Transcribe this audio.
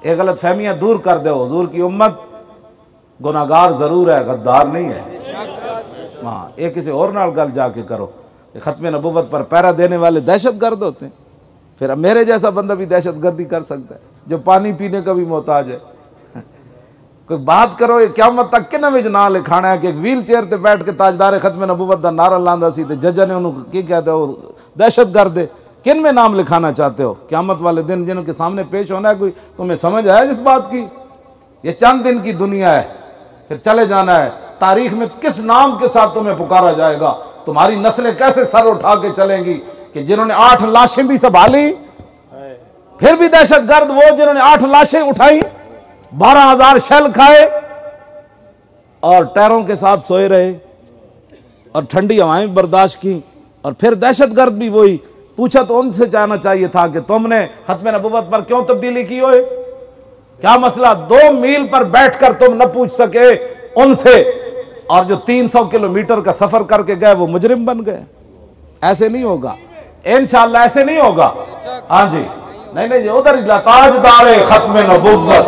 ये गलत फहमियाँ दूर कर दो। हुजूर की उम्मत गुनाहगार ज़रूर है, गद्दार नहीं है। हाँ, ये किसी और नाल गल जाके करो। ख़त्म नबुव्वत पर पहरा देने वाले दहशत गर्द होते हैं। फिर अब मेरे जैसा बंदा भी दहशत गर्दी कर सकता है जो पानी पीने का भी मोहताज है। कोई बात करो, ये क़यामत तक कि विच ना लिखाना है कि एक व्हील चेयर पर बैठ के ताजदार ख़त्म नबुव्वत का नारा लांदा सी ते जज ने उन्होंने की कहते हो दहशत गर्द है। किन में नाम लिखाना चाहते हो क़यामत वाले दिन जिनके सामने पेश होना है? कोई तुम्हें समझ आया इस बात की? ये चंद दिन की दुनिया है, फिर चले जाना है। तारीख में किस नाम के साथ तुम्हें पुकारा जाएगा? तुम्हारी नस्लें कैसे सर उठा के चलेंगी कि जिन्होंने 8 लाशें भी संभाली, फिर भी दहशत गर्द वो जिन्होंने 8 लाशें उठाई, 12,000 शैल खाए और टैरों के साथ सोए रहे और ठंडी हवाएं बर्दाश्त की, और फिर दहशत गर्द भी वही। पूछा तो उनसे जाना चाहिए था कि तुमने खत्म नबुव्वत पर क्यों तब्दीली की हो? क्या मसला? 2 मील पर बैठकर तुम न पूछ सके उनसे, और जो 300 किलोमीटर का सफर करके गए वो मुजरिम बन गए। ऐसे नहीं होगा इंशाअल्लाह, ऐसे नहीं होगा। हाँ जी, नहीं नहीं, उधर ताजदार खत्म नबुव्वत